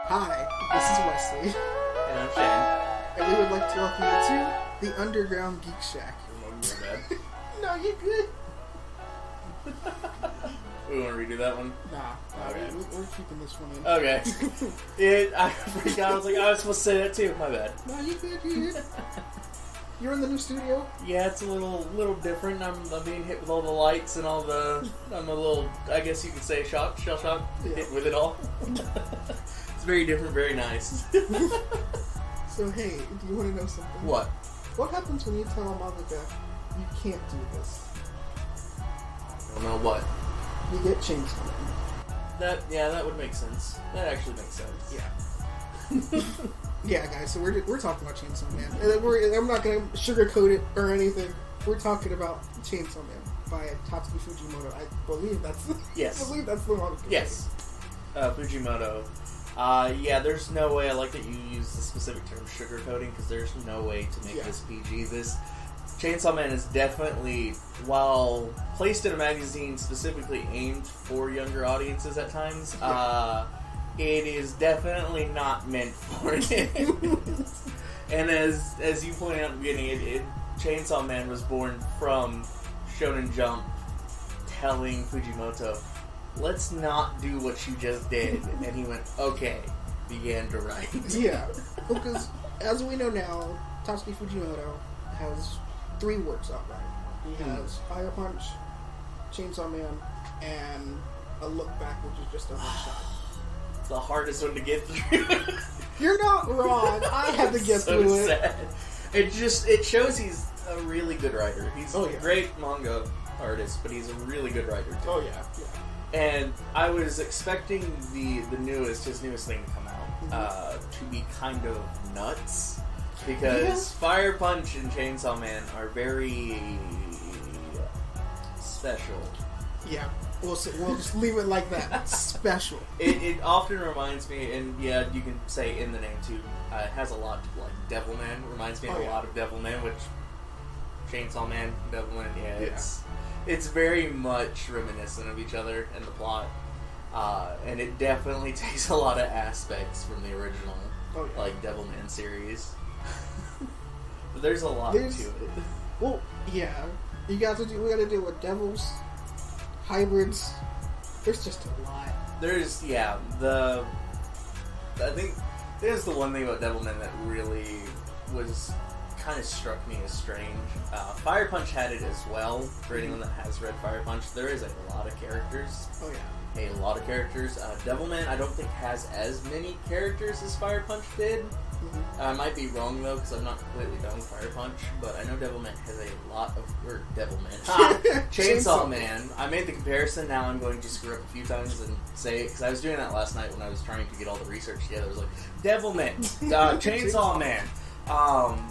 Hi, this is Wesley, And I'm Shane. and we would like to welcome you to the Underground Geek Shack. No, you're good. We want to redo that one? Nah, Okay. we're keeping this one in. Okay. I forgot. I was like, I was supposed to say that too. My bad. No, you're good, you're good. You're in the new studio? Yeah, it's a little different. I'm being hit with all the lights and all the. I'm a little, I guess you could say, shell shock Yeah. hit with it all. It's very different, very nice. So, hey, do you want to know something? What? What happens when you tell a mangaka you can't do this? I don't know what. You get Chainsaw Man. That would make sense. That actually makes sense. Yeah. Yeah, guys, so we're talking about Chainsaw Man. And I'm not going to sugarcoat it or anything. We're talking about Chainsaw Man by Tatsuki Fujimoto. I believe that's Yes. I believe that's the one. Yes. Fujimoto. Yeah, there's no way. I like that you use the specific term sugarcoating because there's no way to make this PG. This Chainsaw Man is definitely, while placed in a magazine specifically aimed for younger audiences at times, it is definitely not meant for it. And as you pointed out at the beginning, Chainsaw Man was born from Shonen Jump telling Fujimoto, let's not do what you just did. And he went, okay, began to write. Yeah, because as we know now, Tatsuki Fujimoto has 3 works out right. He has Fire Punch, Chainsaw Man, and A Look Back, which is just a one-shot. The hardest one to get through. You're not wrong. I had to get so through sad. It shows he's a really good writer. He's a great manga artist, but he's a really good writer too. Oh yeah. And I was expecting his newest thing to come out to be kind of nuts because Fire Punch and Chainsaw Man are very special. Yeah. We'll just leave it like that. Special. It often reminds me, and yeah, you can say in the name too. It has a lot like DevilMan. Reminds me a lot of DevilMan, which Chainsaw Man, DevilMan. Yeah, it's very much reminiscent of each other in the plot, and it definitely takes a lot of aspects from the original, like DevilMan series. But there's a lot to it. Well, yeah, we got to deal with devils. Hybrids. There's just a lot. I think there's the one thing about DevilMan that really was kind of struck me as strange. Fire Punch had it as well. For anyone that has read Fire Punch, there is a lot of characters. Oh yeah. A lot of characters. DevilMan, I don't think has as many characters as Fire Punch did. I might be wrong though, because I'm not completely done with Fire Punch, but I know DevilMan has a lot of... Chainsaw Man. I made the comparison, now I'm going to screw up a few times and say it, because I was doing that last night when I was trying to get all the research together. I was like, DevilMan, Chainsaw Man.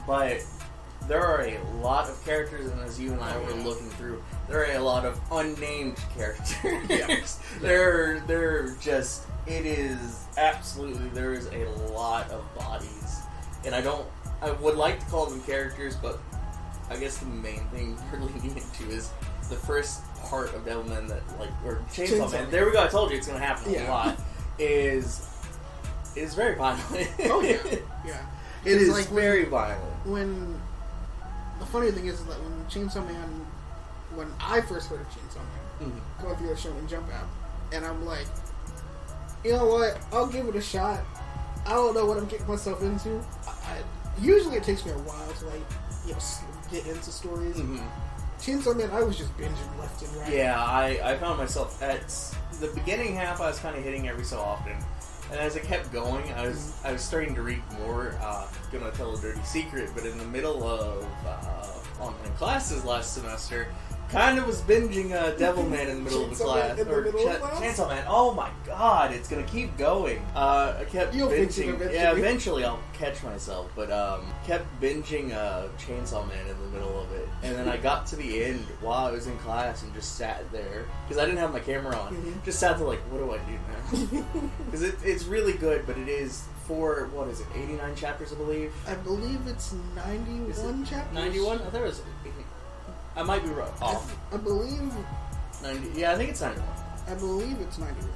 But there are a lot of characters, and as you and I were looking through, there are a lot of unnamed characters. They're just... It is absolutely, there is a lot of bodies, and I would like to call them characters, but I guess the main thing we're leaning into is the first part of DevilMan or Chainsaw Man, there we go, I told you it's going to happen a lot, is very violent. Oh yeah, yeah. It is like very violent. When, the funny thing is that when I first heard of Chainsaw Man, going through the Shonen Jump app, and I'm like, you know what? I'll give it a shot. I don't know what I'm getting myself into. Usually it takes me a while to get into stories. Chainsaw Man, I was just binging left and right. Yeah, I found myself at the beginning half. I was kind of hitting every so often, and as it kept going, I was starting to read more. Gonna tell a dirty secret, but in the middle of online classes last semester, kind of was binging DevilMan in the middle of the class. Chainsaw Man. Oh my god, it's gonna keep going. I kept binging. Eventually. Yeah, eventually I'll catch myself, but kept binging Chainsaw Man in the middle of it. And then I got to the end while I was in class and just sat there. Because I didn't have my camera on. Just sat there like, what do I do now? Because it's really good, but it is for, 89 chapters, I believe? I believe it's 91 chapters. 91? I thought it was... I might be wrong. I believe... 90. Yeah, I think it's 91. I believe it's 91.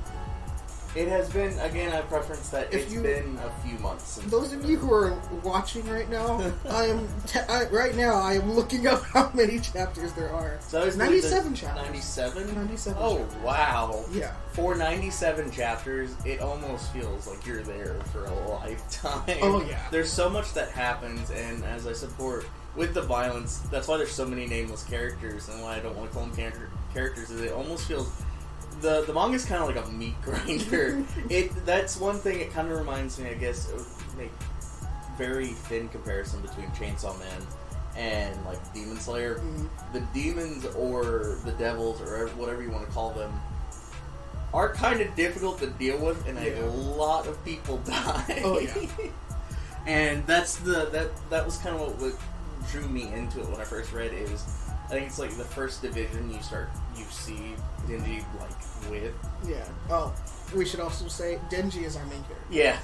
It has been, again, I preference that If it's been a few months since. Those of you who are watching right now, I am looking up how many chapters there are. So it's 97 chapters. 97? 97 Oh, chapters. wow. Yeah. For 97 chapters, it almost feels like you're there for a lifetime. Oh, yeah. There's so much that happens, and as I support with the violence, that's why there's so many nameless characters, and why I don't want to call them characters, is it almost feels... The manga's kind of like a meat grinder. That's one thing. It kind of reminds me, I guess, of make very thin comparison between Chainsaw Man and like Demon Slayer. Mm-hmm. The demons or the devils or whatever you want to call them are kind of difficult to deal with, and a lot of people die. Oh yeah. And that's that was kind of what drew me into it when I first read it. Is I think it's like the first division you see Denji like with. Yeah. Oh, we should also say Denji is our main character. Yeah.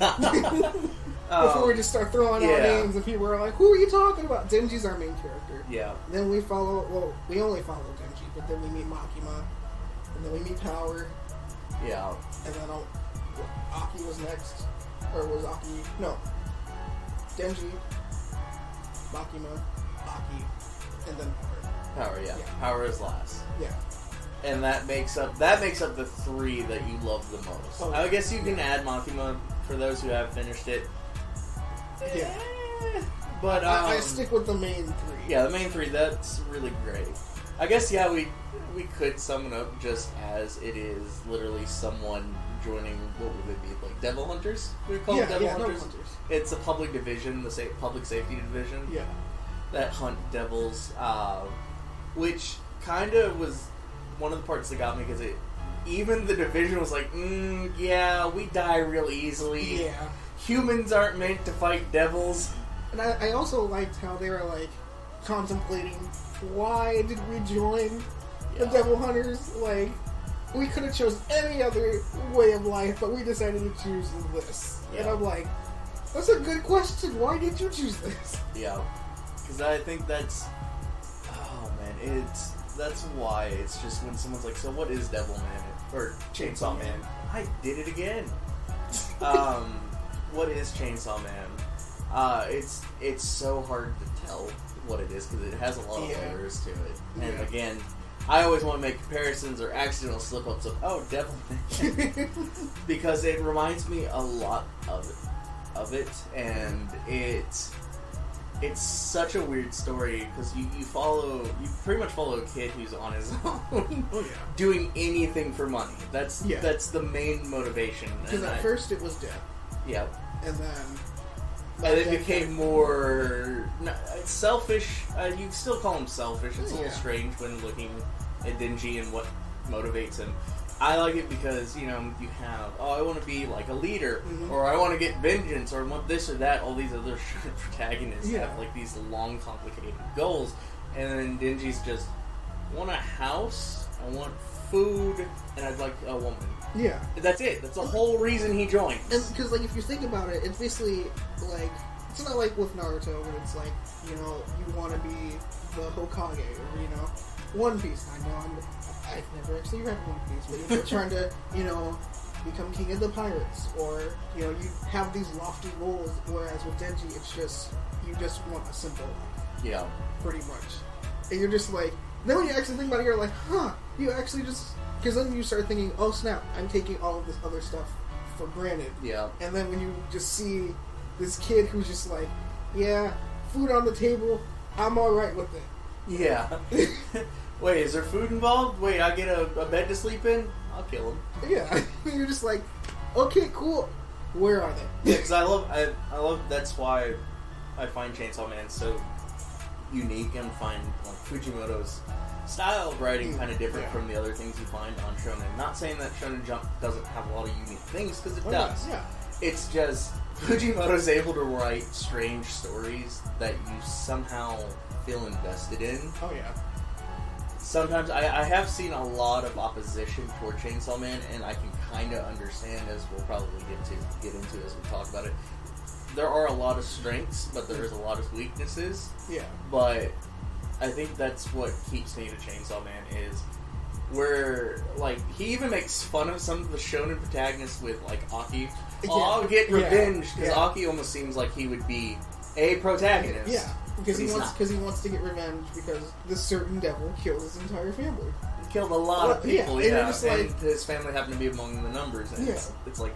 Before we just start throwing out names and people are like, "Who are you talking about?" Denji's our main character. Yeah. Then we follow. Well, we only follow Denji, but then we meet Makima, and then we meet Power. Yeah. And then Aki was next, or was Aki? No. Denji, Makima, Aki, and then Power. Power, yeah. Power is last. Yeah. And that makes up the three that you love the most. Oh, I guess you can add Makima for those who have finished it. Yeah. But I stick with the main three. Yeah, the main three, that's really great. I guess we could sum it up just as it is literally someone joining, what would it be, like Devil Hunters? We call them Devil Hunters. It's a public division, the public safety division. Yeah. That hunt devils, which kind of was one of the parts that got me, because even the division was like, yeah, we die real easily. Yeah. Humans aren't meant to fight devils. And I also liked how they were like contemplating, why did we join the Devil Hunters? Like, we could have chose any other way of life, but we decided to choose this. Yeah. And I'm like, that's a good question. Why did you choose this? Yeah. Because I think that's... Oh, man. That's why it's just when someone's like, so what is DevilMan? Or Chainsaw Man? I did it again. What is Chainsaw Man? It's so hard to tell what it is, because it has a lot of layers to it. And again, I always want to make comparisons or accidental slip-ups of, oh, DevilMan. Because it reminds me a lot of it, and it's such a weird story, because you pretty much follow a kid who's on his own, doing anything for money. That's the main motivation. Because at first it was death. Yeah. And then... And it became more... it's selfish. You can still call him selfish. It's a little strange when looking at Denji and what motivates him. I like it because, you have, I want to be like a leader, or I want to get vengeance, or I want this or that. All these other protagonists have like these long, complicated goals. And then Denji's just, I want a house, I want food, and I'd like a woman. Yeah. That's it. That's the whole reason he joins. And because, like, if you think about it, it's basically like, it's not like with Naruto where it's like, you want to be the Hokage, or, One Piece. I know I've never actually read One Piece, but you're trying to, become king of the pirates, or, you have these lofty goals, whereas with Denji, it's just, you just want a simple life. Yeah. Pretty much. And you're just like, then when you actually think about it, you're like, you actually just... Because then you start thinking, oh snap, I'm taking all of this other stuff for granted. Yeah. And then when you just see this kid who's just like, yeah, food on the table, I'm alright with it. Yeah. Wait, is there food involved? Wait, I get a bed to sleep in? I'll kill him. Yeah. You're just like, okay, cool. Where are they? Yeah, because I love, that's why I find Chainsaw Man so unique, and find like Fujimoto's style of writing kind of different from the other things you find on Shonen. Not saying that Shonen Jump doesn't have a lot of unique things, because it does. Yeah. It's just Fujimoto's able to write strange stories that you somehow feel invested in. Oh yeah. Sometimes I have seen a lot of opposition toward Chainsaw Man, and I can kind of understand, as we'll probably get into as we talk about it. There are a lot of strengths, but there is a lot of weaknesses. Yeah. But I think that's what keeps me to Chainsaw Man, is where, like, he even makes fun of some of the shonen protagonists with, like, Aki. Yeah. I'll get revenge, because Yeah. Aki almost seems like he would be a protagonist. Yeah, because he not. wants to get revenge because this certain devil killed his entire family. He killed a lot of people, and you're just like, and his family happened to be among the numbers, and it's like,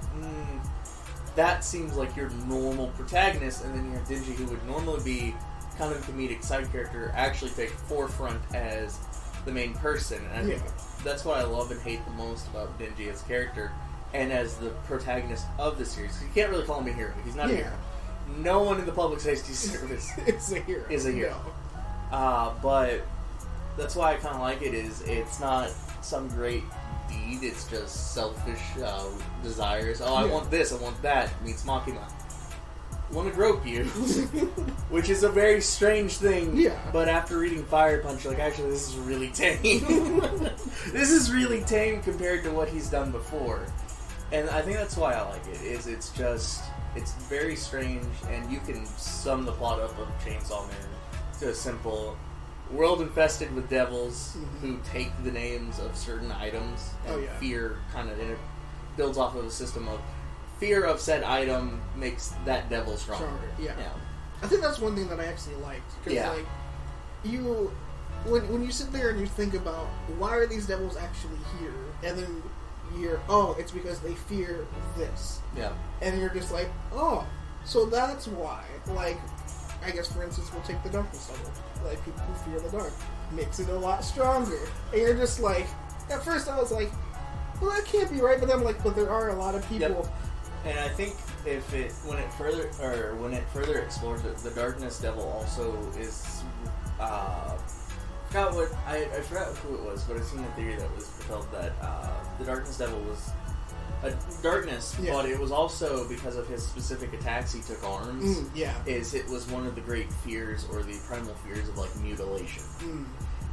that seems like your normal protagonist, and then you have Denji, who would normally be kind of a comedic side character, actually take forefront as the main person, and I think that's what I love and hate the most about Denji as a character, and as the protagonist of the series. You can't really call him a hero. He's not a hero. No one in the public safety service is a hero. No. But that's why I kind of like it. Is it's not some great deed. It's just selfish desires. Oh, I want this. I want that. Meets Makima. I want to grope you, which is a very strange thing. Yeah. But after reading Fire Punch, you're like, actually, this is really tame. This is really tame compared to what he's done before. And I think that's why I like it. It's very strange, and you can sum the plot up of Chainsaw Man to a simple world infested with devils who take the names of certain items, and fear kind of builds off of a system of fear of said item makes that devil stronger. Yeah. I think that's one thing that I actually liked, because like you, when you sit there and you think about why are these devils actually here, and then it's because they fear this. Yeah. And you're just like, so that's why. Like, I guess, for instance, we'll take the darkness devil. Like, people who fear the dark. Makes it a lot stronger. And you're just like, at first I was like, well, that can't be right, but then I'm like, but there are a lot of people. Yep. And I think when it further explores it, the darkness devil also is, I forgot who it was, but I've seen a theory that was propelled that the Darkness Devil was a darkness, but it was also because of his specific attacks he took arms. It was one of the great fears, or the primal fears of, like, mutilation.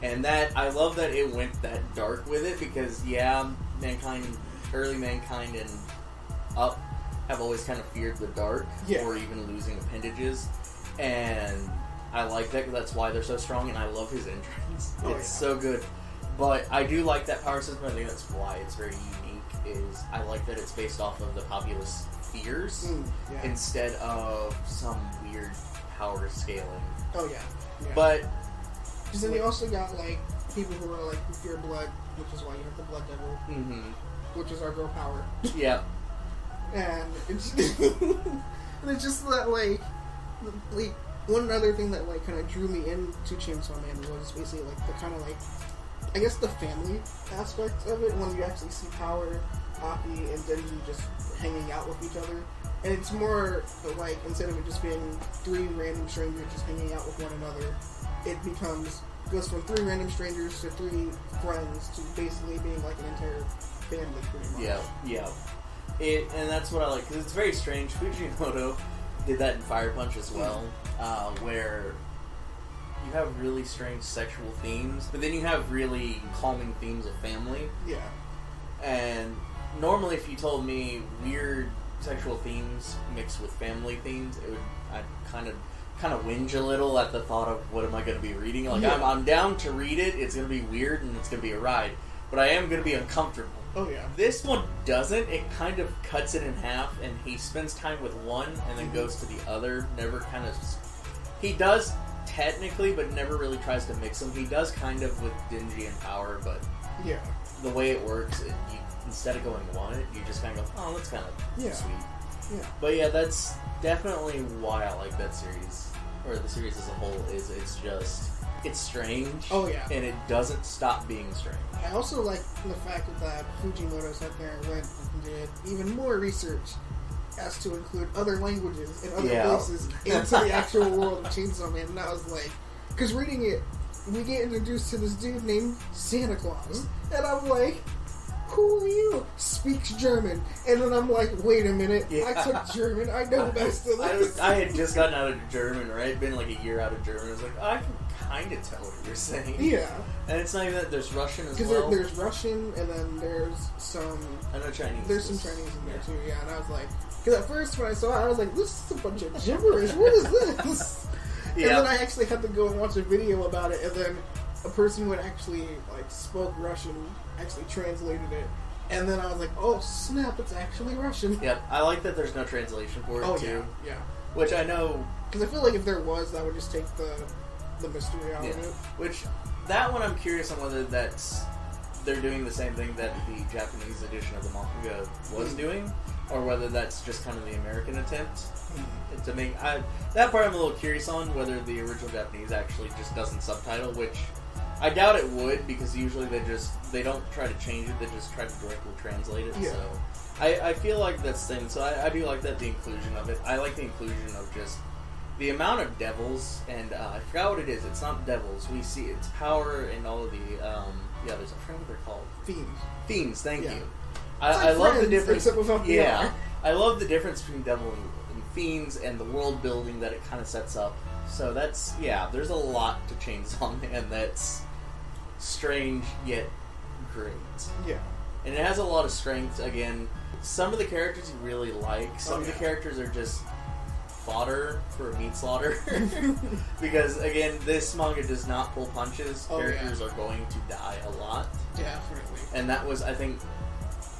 And that, I love that it went that dark with it, because early mankind and up have always kind of feared the dark, or even losing appendages, and I like that, because that's why they're so strong, and I love his entrance. It's so good. But I do like that power system. I think that's why it's very unique, is I like that it's based off of the populace fears instead of some weird power scaling. But because then you also got, like, people who are, like, who fear blood, which is why you have the Blood Devil, which is our girl power. And it's just that, like, one other thing that, like, kind of drew me into Chainsaw Man was basically, like, the kind of, like, I guess the family aspect of it, when you actually see Power, Aki, and Denji just hanging out with each other. And it's more, like, instead of it just being three random strangers just hanging out with one another, it goes from three random strangers to three friends to basically being, like, an entire family, pretty much. And that's what I like, because it's very strange. Fujimoto did that in Fire Punch as well, where you have really strange sexual themes, but then you have really calming themes of family. And normally, if you told me weird sexual themes mixed with family themes, I'd kind of whinge a little at the thought of what am I going to be reading. Like, I'm down to read it. It's going to be weird and it's going to be a ride, but I am going to be uncomfortable. This one doesn't. It kind of cuts it in half, and he spends time with one and then goes to the other. Never kind of. He does technically, but never really tries to mix them. He does kind of with Denji and Power, but the way it works, instead of going one, you just kind of go, oh, that's kind of sweet. But that's definitely why I like that series, or the series as a whole. It's strange. And it doesn't stop being strange. I also like the fact that Fujimoto sat there and went and did even more research as to include other languages and other places into the actual world of Chainsaw Man. And I was like, because reading it, we get introduced to this dude named Santa Claus, and I'm like, who are you? Speaks German. And then I'm like, wait a minute, I took German, I know best of this. I had just gotten out of German, right? Been like a year out of German. I was like, I can kind of tell what you're saying. And it's not even that, there's Russian as well. Because there's Russian, and then there's some... I know Chinese. There's some Chinese in there too, and I was like... Because at first when I saw it, I was like, this is a bunch of gibberish, what is this? And then I actually had to go and watch a video about it, and then a person who had actually like spoke Russian actually translated it, and then I was like, oh snap, it's actually Russian. Yep, I like that there's no translation for it too. Yeah. Which I know, because I feel like if there was, that would just take the mystery out of it. Which that one I'm curious on whether they're doing the same thing that the Japanese edition of the manga was doing, or whether that's just kind of the American attempt to make. That part I'm a little curious on, whether the original Japanese actually just doesn't subtitle, which I doubt it would, because usually they don't try to change it, they just try to directly translate it. Yeah. So I feel like that's the thing. So I do like that, the inclusion of it. I like the inclusion of just the amount of devils, and I forgot what it is. It's not devils. We see it's power and all of the there's a friend what they're called. Fiends, thank you. I love the difference. I love the difference between devil and fiends, and the world building that it kind of sets up. So that's there's a lot to Chainsaw Man that's strange yet great. Yeah, and it has a lot of strength. Again, some of the characters you really like. Some of the characters are just fodder for a meat slaughter. Because again, this manga does not pull punches. Characters are going to die a lot. Definitely. And that was, I think,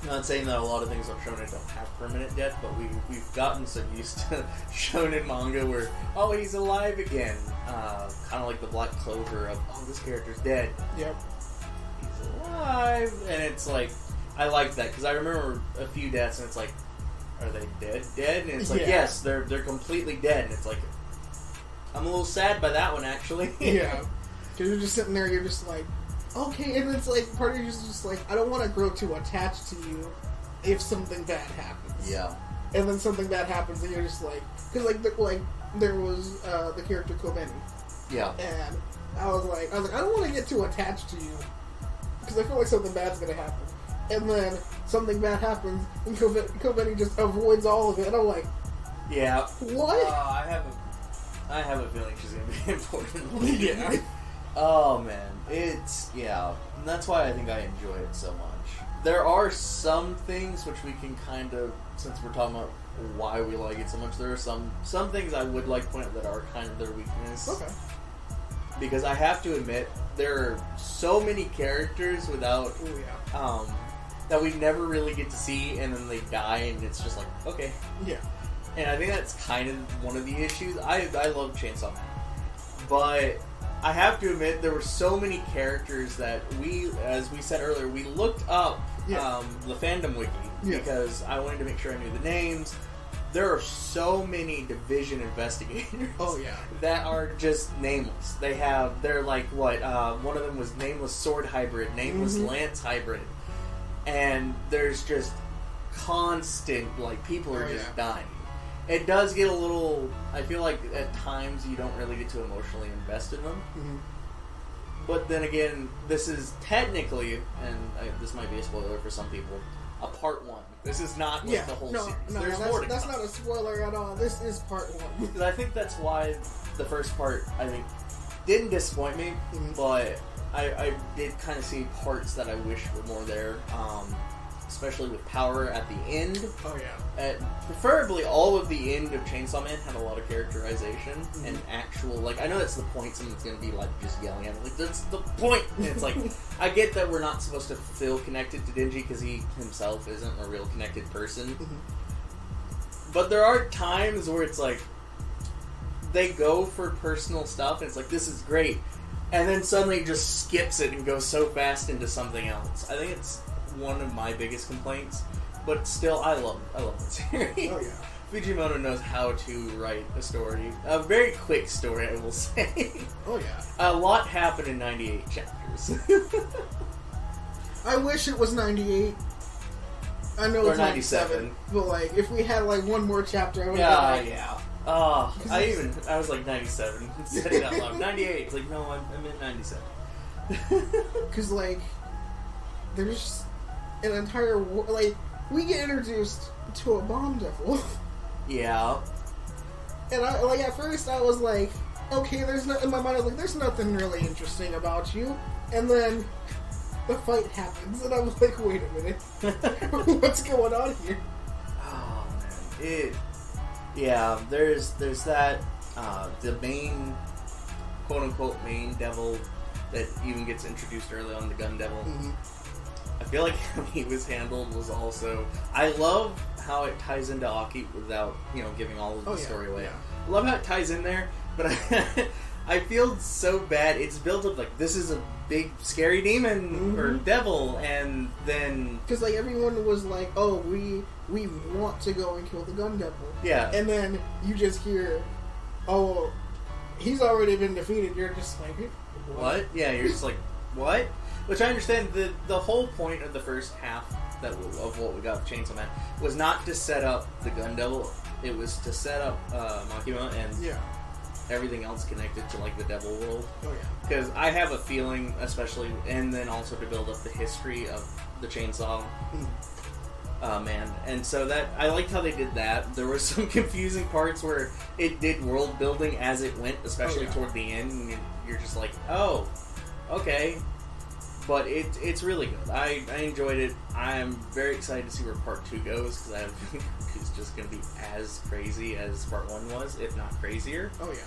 I'm not saying that a lot of things on shonen don't have permanent death, but we've gotten so used to shonen manga where, oh, he's alive again. Kind of like the Black Clover of, oh, this character's dead. Yep. He's alive. And it's like, I like that, because I remember a few deaths, and it's like, are they dead? And it's like, yes, they're completely dead. And it's like, I'm a little sad by that one, actually. Yeah. Because you're just sitting there, you're just like, okay, and it's like, part of you is just like, I don't want to grow too attached to you if something bad happens. Yeah. And then something bad happens, and you're just like, because there was the character Kobeni. Yeah. And I was like, I don't want to get too attached to you, because I feel like something bad's going to happen. And then something bad happens, and Kobeni just avoids all of it, and I'm like, yeah. What? I have a feeling she's going to be important. Yeah. Oh, man. And that's why I think I enjoy it so much. There are some things which we can kind of, since we're talking about why we like it so much, there are some things I would like to point out that are kind of their weakness. Okay. Because I have to admit, there are so many characters without, that we never really get to see, and then they die, and it's just like, okay. Yeah. And I think that's kind of one of the issues. I love Chainsaw Man. But I have to admit, there were so many characters that we, as we said earlier, we looked up the fandom wiki because I wanted to make sure I knew the names. There are so many division investigators. That are just nameless. They're like what? One of them was nameless sword hybrid, nameless lance hybrid, and there's just constant people are just dying. It does get a little. I feel like at times you don't really get too emotionally invested in them. Mm-hmm. But then again, this is technically, and this might be a spoiler for some people, a part one. This is not the whole series. There's more to come. That's not a spoiler at all. This is part one. Because I think that's why the first part, I think, didn't disappoint me, but I did kind of see parts that I wish were more there. Especially with power at the end. Oh, yeah. Preferably all of the end of Chainsaw Man had a lot of characterization and actual, I know that's the point, someone's going to be, just yelling at me. That's the point! And it's like, I get that we're not supposed to feel connected to Denji because he himself isn't a real connected person. But there are times where it's like, they go for personal stuff and it's like, this is great. And then suddenly it just skips it and goes so fast into something else. I think it's one of my biggest complaints, but still, I love that series. Oh yeah, Fujimoto knows how to write a story, a very quick story, I will say. Oh yeah, a lot happened in 98 chapters. I wish it was 98. I know it's 97, but if we had one more chapter, I would. Yeah. Oh, I was like 97. Said it out loud. 98. It's like, no, I meant 97. Because there's an entire war. We get introduced to a bomb devil. Yeah. And I at first I was like, okay, there's no, in my mind I was like, there's nothing really interesting about you. And then the fight happens, and I'm like, wait a minute, what's going on here? Oh man, there's that the main, quote unquote main devil. that even gets introduced early on, the Gun Devil. Mm-hmm. I feel like how he was handled was also... I love how it ties into Aki without, giving all of the story away. Yeah. I love how it ties in there, but I feel so bad. It's built up like, this is a big, scary demon or devil, and then... Because, like, everyone was like, oh, we want to go and kill the Gun Devil. Yeah. And then you just hear, oh, he's already been defeated. You're just like, what? Yeah, you're just like, what? Which I understand, the whole point of the first half of what we got with Chainsaw Man was not to set up the Gun Devil. It was to set up Makima and everything else connected to, like, the Devil world. Oh, yeah. Because I have a feeling, especially, and then also to build up the history of the Chainsaw Man. And so that, I liked how they did that. There were some confusing parts where it did world building as it went, especially toward the end. And you're just like, oh, okay. But it's really good. I enjoyed it. I'm very excited to see where part 2 goes, because I have a feeling it's just going to be as crazy as part 1 was, if not crazier. Oh, yeah.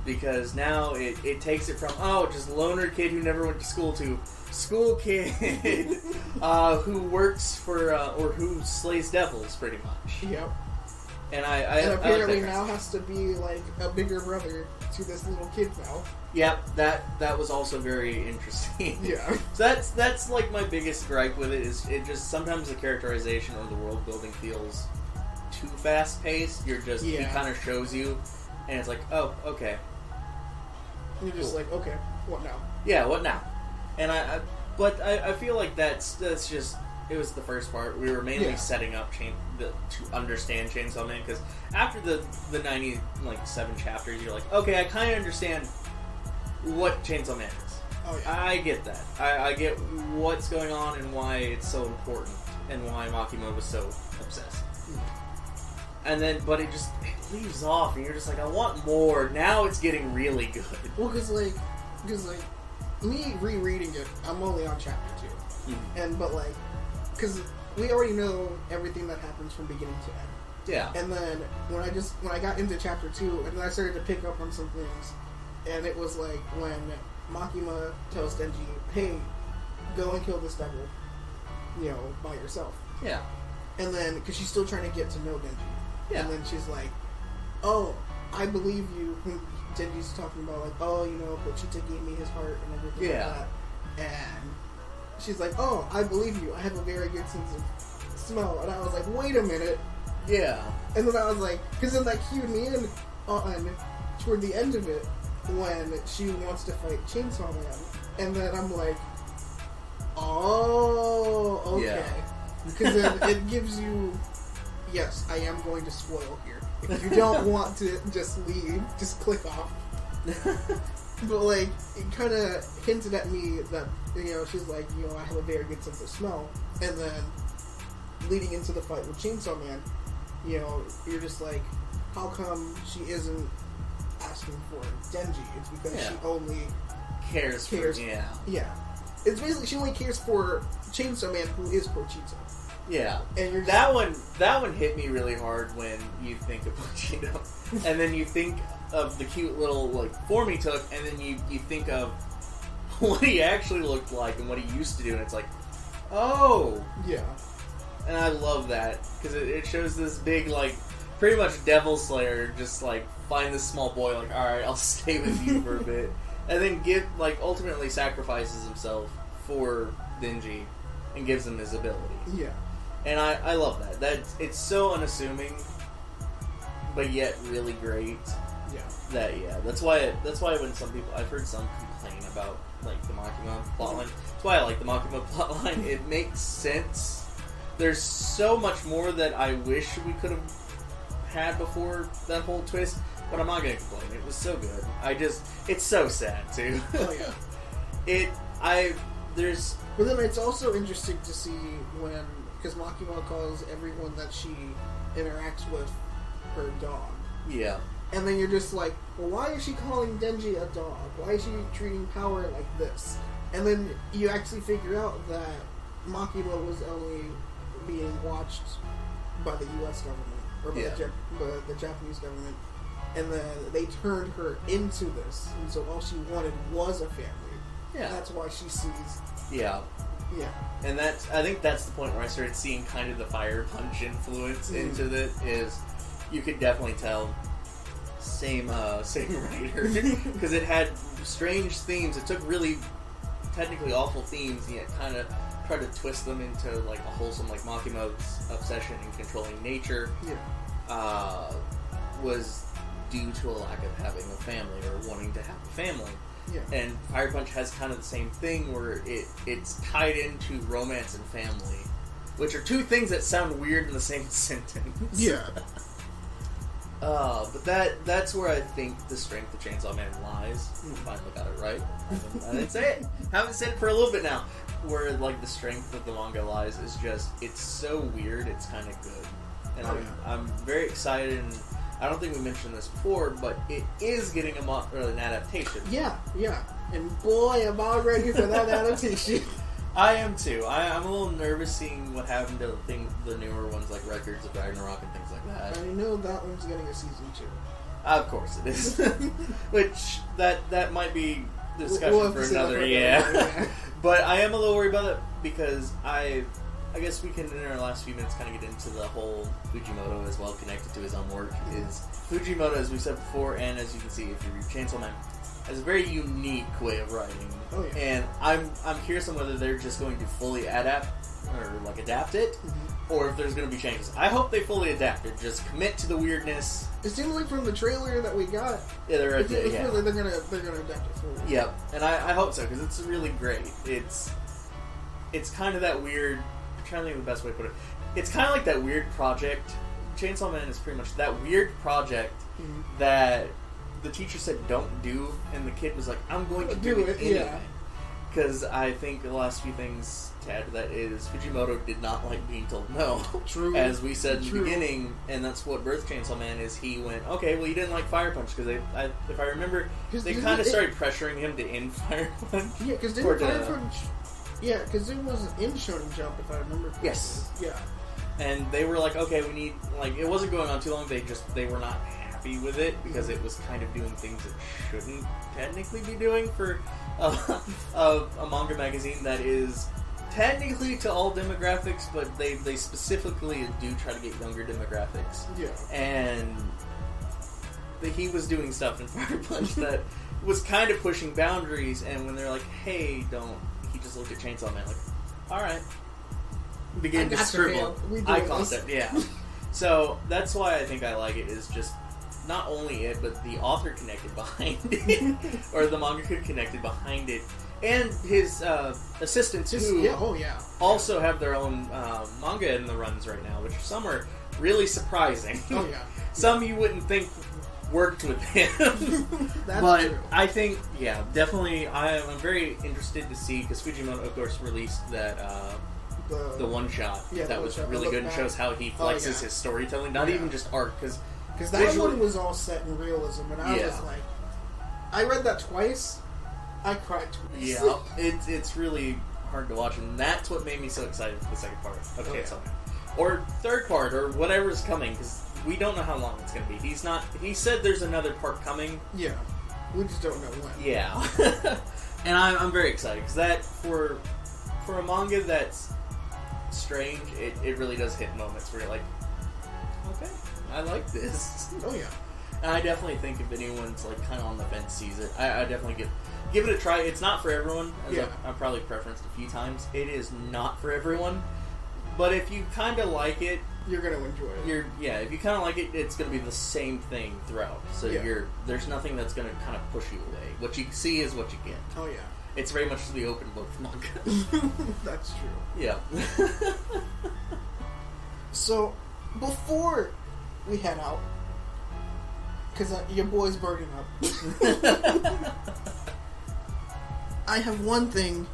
Because now it takes it from, just loner kid who never went to school, to school kid who works for, or who slays devils, pretty much. Yep. And and apparently now has to be, like, a bigger brother to this little kid now. Yep, that was also very interesting. Yeah. So that's like my biggest gripe with it, is it just, sometimes the characterization or the world building feels too fast paced. He kind of shows you, and it's like, oh, okay. You're just like, okay, what now? Yeah, what now? And I feel like that's just, it was the first part. We were mainly setting up to understand Chainsaw Man, because after the 97 chapters, you're like, okay, I kind of understand what Chainsaw Man is. Oh, yeah. I get that. I get what's going on and why it's so important, and why Makima was so obsessed. And then, but it leaves off, and you're just like, I want more. Now it's getting really good. Well, because me rereading it, I'm only on chapter 2. Because we already know everything that happens from beginning to end. Yeah. And then when I got into chapter 2, and then I started to pick up on some things, and it was like when Makima tells Denji, hey, go and kill this devil, by yourself. Yeah. And then, because she's still trying to get to know Denji. Yeah. And then she's like, oh, I believe you. When Denji's talking about, like, oh, Pochita gave me his heart and everything like that. And she's like, oh, I believe you. I have a very good sense of smell. And I was like, wait a minute. Yeah. And then I was like, because then that cued me in on toward the end of it, when she wants to fight Chainsaw Man. And then I'm like, oh, okay. Because then it gives you, yes, I am going to spoil here. If you don't want to just leave, just click off. But, like, it kind of hinted at me that, she's like, I have a very good sense of smell. And then, leading into the fight with Chainsaw Man, you're just like, how come she isn't asking for Denji? It's because she only cares for, yeah. It's basically, she only cares for Chainsaw Man, who is Pochita. Yeah. And that one hit me really hard when you think of Pochita. And then you think of the cute little, like, form he took, and then you think of what he actually looked like and what he used to do, and it's like, oh! Yeah. And I love that, because it shows this big, like, pretty much devil slayer just, like, find this small boy, like, alright, I'll stay with you for a bit. And then ultimately sacrifices himself for Denji and gives him his ability. Yeah. And I love that. It's so unassuming, but yet really great. Yeah. That's why when some people, I've heard some complain about, like, the Makima plotline. That's why I like the Makima plotline. It makes sense. There's so much more that I wish we could have had before that whole twist, but I'm not gonna complain. It was so good. It's so sad too. Oh yeah. But then it's also interesting to see because Makima calls everyone that she interacts with her dog. Yeah. And then you're just like, well, why is she calling Denji a dog? Why is she treating power like this? And then you actually figure out that Makima was only being watched by the U.S. government, or by the Japanese government, and then they turned her into this, and so all she wanted was a family. Yeah. That's why she sees. Yeah. Yeah. And I think that's the point where I started seeing kind of the Fire Punch influence into it. Is you could definitely tell same writer because it had strange themes. It took really technically awful themes and yet kind of tried to twist them into like a wholesome, like Makima's obsession in controlling nature. Yeah. Was due to a lack of having a family or wanting to have a family. Yeah. And Fire Punch has kind of the same thing where it's tied into romance and family, which are two things that sound weird in the same sentence. Yeah. But that's where I think the strength of Chainsaw Man lies. Finally got it right. I didn't say it. Haven't said it for a little bit now. Where like the strength of the manga lies is just it's so weird. It's kind of good, and I'm very excited. And I don't think we mentioned this before, but it is getting an adaptation. Yeah, yeah. And boy, am I ready for that adaptation. I am too. I'm a little nervous seeing what happened to the newer ones like Records of Ragnarok and things like that. I know that one's getting a season 2. Of course it is. Which, that might be discussion for another, yeah. But I am a little worried about it because I guess we can, in our last few minutes, kind of get into the whole Fujimoto as well, connected to his own work. Is Fujimoto, as we said before, and as you can see if you read Chainsaw Man, has a very unique way of writing. Oh, yeah. And I'm curious on whether they're just going to fully adapt it, or if there's going to be changes. I hope they fully adapt it. Just commit to the weirdness. It seems like from the trailer that we got, they're really, they're gonna adapt it fully. Yep, and I hope so because it's really great. It's kind of that weird. I'm trying to think of the best way to put it. It's kind of like that weird project. Chainsaw Man is pretty much that weird project that the teacher said don't do, and the kid was like, I'm going to do it anyway. Yeah. Because I think the last few things to add to that is Fujimoto did not like being told no. True. As we said in the beginning, and that's what birthed Chainsaw Man is he went, okay, well, you didn't like Fire Punch, because if I remember, they kind of started pressuring him to end Fire Punch. Yeah, because didn't Fire Punch... Yeah, because it was in Shonen Jump, if I remember correctly. Yes. Yeah. And they were like, okay, we need... Like, it wasn't going on too long, they were not happy with it, because it was kind of doing things it shouldn't technically be doing for a manga magazine that is technically to all demographics, but they specifically do try to get younger demographics. Yeah. And he was doing stuff in Fire Punch that was kind of pushing boundaries, and when they're like, hey, don't... He just looked at Chainsaw Man like, alright. Begin to scribble. Eye concept, yeah. So, that's why I think I like it, is just not only it, but the author connected behind it, or the mangaka connected behind it, and his assistants who also have their own manga in the runs right now, which some are really surprising. Oh yeah. Some you wouldn't think worked with him. That's but true. I think, yeah, definitely, I'm very interested to see, because Fujimoto, of course, released that the one shot that was really good and shows how he flexes his storytelling, not even just art, because that one was all set in realism, and I was like, I read that twice, I cried twice. Yeah, it's really hard to watch, and that's what made me so excited for the second part of Chainsaw Man. Or third part, or whatever's coming, because we don't know how long it's going to be. He said there's another part coming. Yeah, we just don't know when. Yeah. And I'm very excited, because that, for a manga that's strange, it really does hit moments where you're like, okay, I like this. Oh yeah. And I definitely think if anyone's like kind of on the fence sees it, I definitely give it a try. It's not for everyone, as I've probably preferenced a few times. It is not for everyone. But if you kind of like it, you're gonna enjoy it. If you kind of like it, it's gonna be the same thing throughout. So there's nothing that's gonna kind of push you away. What you see is what you get. Oh yeah. It's very much the open book manga. That's true. Yeah. So, before we head out, because your boy's burning up, I have one thing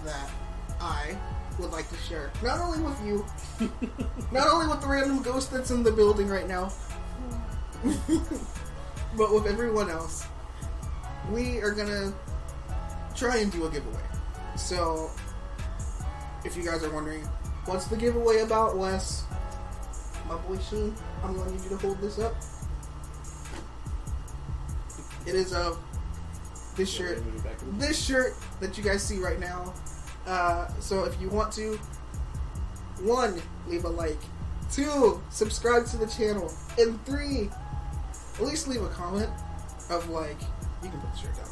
that I would like to share. Not only with you, not only with the random ghost that's in the building right now, but with everyone else. We are gonna try and do a giveaway. So, if you guys are wondering, what's the giveaway about, Wes? My boy Sheen, I'm going to need you to hold this up. It is a this shirt that you guys see right now. So if you want to, 1, leave a like, 2, subscribe to the channel, and 3, at least leave a comment of like, you can put the shirt down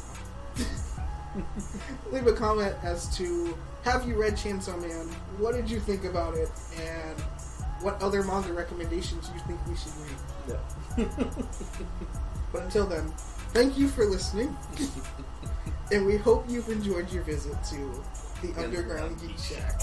now. Leave a comment as to, have you read Chainsaw Man? What did you think about it? And what other manga recommendations you think we should read? Yeah. But until then, thank you for listening. And we hope you've enjoyed your visit to the Underground Geek Shack.